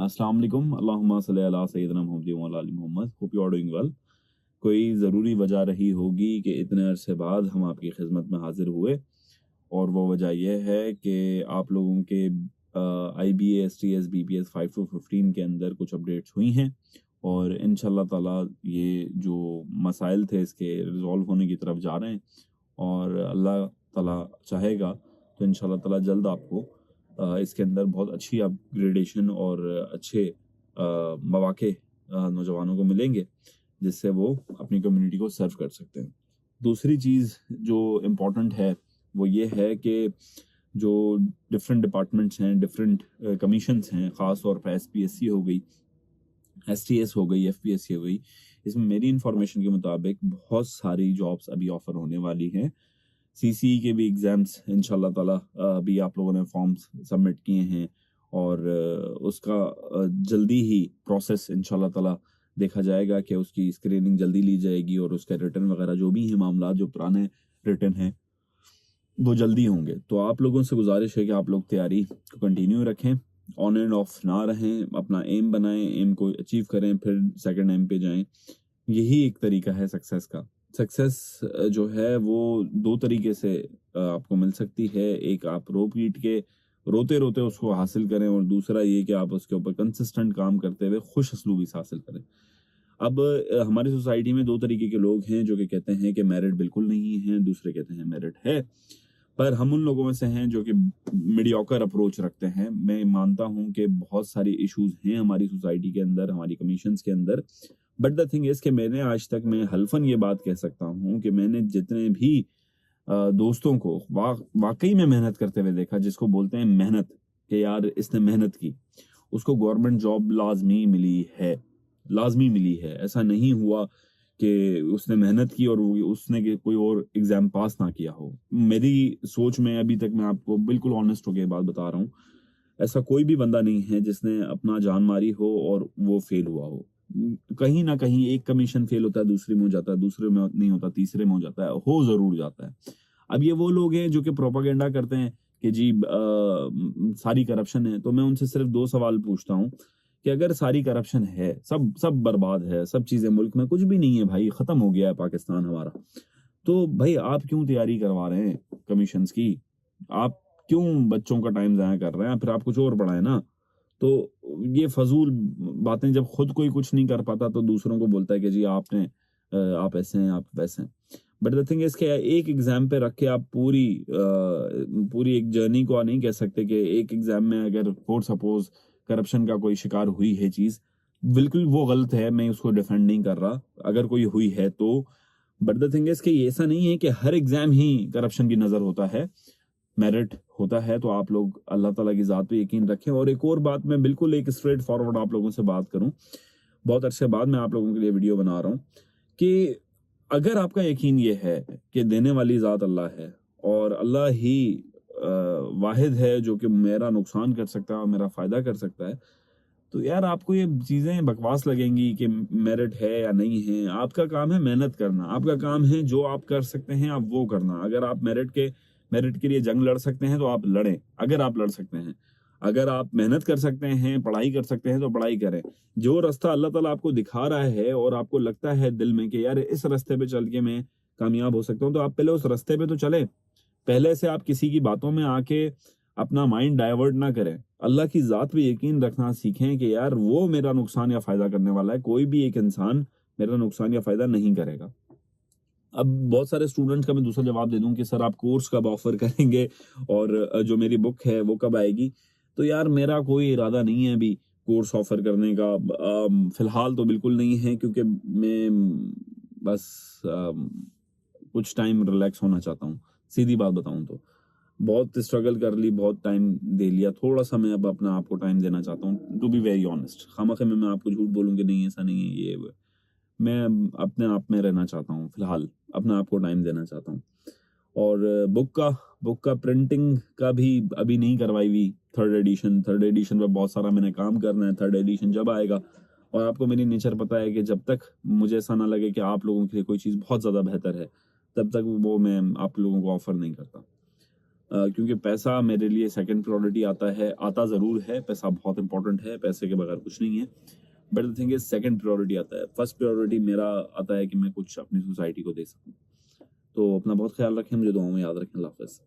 अस्सलाम वालेकुम, अल्लाहुम्मा सल्ली अला सय्यिदिना मुहम्मद व अला आलि Muhammad. Hope you are doing well. कोई ज़रूरी वजह रही होगी कि इतने अरसे बाद हम आपकी खिदमत में हाजिर हुए, और वो वजह यह है कि आप लोगों के IBA STS BPS 5 to 15 के अंदर कुछ अपडेट्स हुई हैं, और इंशाल्लाह ताला ये जो मसाइल थे इसके रिजॉल्व होने की तरफ जा रहे हैं, और अल्लाह ताला चाहेगा तो इंशाल्लाह ताला जल्द आपको इसके अंदर बहुत अच्छी अपग्रेडेशन और अच्छे मौके नौजवानों को मिलेंगे, जिससे वो अपनी कम्युनिटी को सर्व कर सकते हैं। दूसरी चीज़ जो इम्पोर्टेंट है वो ये है कि जो डिफरेंट डिपार्टमेंट्स हैं, डिफरेंट कमीशंस हैं, ख़ास तौर पर SPSC हो गई, STS हो गई, FPSC हो गई, इसमें मेरी इंफॉर्मेशन के मुताबिक बहुत सारी जॉब्स अभी ऑफर होने वाली हैं। CCE के भी एग्ज़ाम्स इंशाल्लाह ताला अभी आप लोगों ने फॉर्म्स सबमिट किए हैं, और उसका जल्दी ही प्रोसेस इंशाल्लाह ताला देखा जाएगा कि उसकी स्क्रीनिंग जल्दी ली जाएगी, और उसका रिटर्न वगैरह जो भी हैं मामला, जो पुराने रिटर्न हैं वो जल्दी होंगे। तो आप लोगों से गुजारिश है कि आप लोग तैयारी को कंटिन्यू रखें, ऑन एंड ऑफ ना रहें, अपना एम बनाएं, एम को अचीव करें, फिर सेकंड एम पे जाएं। यही एक तरीका है सक्सेस का। सक्सेस जो है वो दो तरीके से आपको मिल सकती है। एक, आप रो पीट के रोते रोते उसको हासिल करें, और दूसरा ये कि आप उसके ऊपर कंसिस्टेंट काम करते हुए खुश असलूबी से हासिल करें। अब हमारी सोसाइटी में दो तरीके के लोग हैं, जो कि कहते हैं कि मेरिट बिल्कुल नहीं है, दूसरे कहते हैं मेरिट है। पर हम उन लोगों में से हैं जो कि मीडियोकर अप्रोच रखते हैं। मैं मानता हूं कि बहुत सारी इश्यूज हैं हमारी सोसाइटी के अंदर, हमारी कमीशंस के अंदर, बट द थिंग इज कि मैंने आज तक, मैं हल्फन ये बात कह सकता हूं कि मैंने जितने भी दोस्तों को वाकई में मेहनत करते हुए देखा, जिसको बोलते हैं मेहनत, कि यार इसने मेहनत की, उसको गवर्नमेंट जॉब लाजमी मिली है। लाजमी मिली है। ऐसा नहीं हुआ कि उसने मेहनत की और उसने कोई और एग्जाम पास ना किया हो। मेरी सोच में अभी तक, मैं आपको बिल्कुल ऑनेस्ट होकर बात बता रहा हूँ, ऐसा कोई भी बंदा नहीं है जिसने अपना जान मारी हो और वो फेल हुआ हो। कहीं ना कहीं एक कमीशन फेल होता है, दूसरे में हो जाता है, दूसरे में नहीं होता, तीसरे में हो जाता है, हो जरूर जाता है। अब ये वो लोग हैं जो कि प्रोपागेंडा करते हैं कि जी सारी करप्शन है। तो मैं उनसे सिर्फ दो सवाल पूछता हूँ कि अगर सारी करप्शन है, सब सब बर्बाद है, सब चीजें मुल्क में कुछ भी नहीं है भाई, खत्म हो गया है पाकिस्तान हमारा, तो भाई आप क्यों तैयारी करवा रहे हैं कमीशंस की? आप क्यों बच्चों का टाइम जाया कर रहे हैं? फिर आप कुछ और पढ़ाए ना। तो ये फजूल बातें, जब खुद कोई कुछ नहीं कर पाता तो दूसरों को बोलता है कि जी आप ऐसे हैं, आप वैसे हैं। बट द थिंग इज के एक एग्जाम पे रख के आप पूरी एक जर्नी को नहीं कह सकते कि एक एग्जाम में अगर फॉर सपोज करप्शन का कोई शिकार हुई है चीज, बिल्कुल वो गलत है, मैं उसको डिफेंड नहीं कर रहा अगर कोई हुई है तो। बट द थिंग इज कि ये ऐसा नहीं है कि हर एग्जाम ही करप्शन की नजर होता है, मेरिट होता है। तो आप लोग अल्लाह ताला की ज़ात पे यकीन रखें। और एक और बात, मैं बिल्कुल एक स्ट्रेट फॉरवर्ड आप लोगों से बात करूं, बहुत अरसे बाद मैं आप लोगों के लिए वीडियो बना रहा हूं, कि अगर आपका यकीन ये है कि देने वाली ज़ात अल्लाह है, और अल्लाह ही वाहिद है जो कि मेरा नुकसान कर सकता है और मेरा फ़ायदा कर सकता है, तो यार आपको ये चीजें बकवास लगेंगी कि मेरिट है या नहीं है। आपका काम है मेहनत करना, आपका काम है जो आप कर सकते हैं आप वो करना। अगर आप मेरिट के लिए जंग लड़ सकते हैं तो आप लड़ें, अगर आप लड़ सकते हैं। अगर आप मेहनत कर सकते हैं, पढ़ाई कर सकते हैं तो पढ़ाई करें। जो रास्ता अल्लाह ताला आपको दिखा रहा है और आपको लगता है दिल में कि यार इस रास्ते पे चल के मैं कामयाब हो सकता हूँ, तो आप पहले उस रास्ते पे तो चले। पहले से आप किसी की बातों में आके अपना माइंड डाइवर्ट ना करें। अल्लाह की ज़ात पे यकीन रखना सीखें कि यार वो मेरा नुकसान या फ़ायदा करने वाला है, कोई भी एक इंसान मेरा नुकसान या फ़ायदा नहीं करेगा। अब बहुत सारे स्टूडेंट्स का मैं दूसरा जवाब दे दूं कि सर आप कोर्स कब ऑफर करेंगे, और जो मेरी बुक है वो कब आएगी। तो यार मेरा कोई इरादा नहीं है अभी कोर्स ऑफर करने का, फिलहाल तो बिल्कुल नहीं है, क्योंकि मैं बस कुछ टाइम रिलैक्स होना चाहता हूँ। सीधी बात बताऊं तो बहुत स्ट्रगल कर ली, बहुत टाइम दे लिया, थोड़ा सा मैं अब अपना आपको टाइम देना चाहता हूँ, टू बी वेरी ऑनेस्ट। खामखे में मैं आपको झूठ बोलूँ कि नहीं ऐसा नहीं है, ये वो। मैं अपने आप में रहना चाहता हूँ, फिलहाल अपने आप को टाइम देना चाहता हूँ। और बुक का प्रिंटिंग का भी अभी नहीं करवाई हुई। थर्ड एडिशन पे बहुत सारा मैंने काम करना है। थर्ड एडिशन जब आएगा, और आपको मेरी नेचर पता है कि जब तक मुझे ऐसा ना लगे कि आप लोगों के लिए कोई चीज़ बहुत ज़्यादा बेहतर है, तब तक वो मैं आप लोगों को ऑफर नहीं करता। क्योंकि पैसा मेरे लिए सेकंड प्रायोरिटी आता ज़रूर है, पैसा बहुत इंपॉर्टेंट है, पैसे के बगैर कुछ नहीं है, but the thing is second priority आता है। फर्स्ट प्रायोरिटी मेरा आता है कि मैं कुछ अपनी सोसाइटी को दे सकूं। तो अपना बहुत ख्याल रखें, मुझे दुआओं में याद रखें। अल्लाह हाफ़िज़।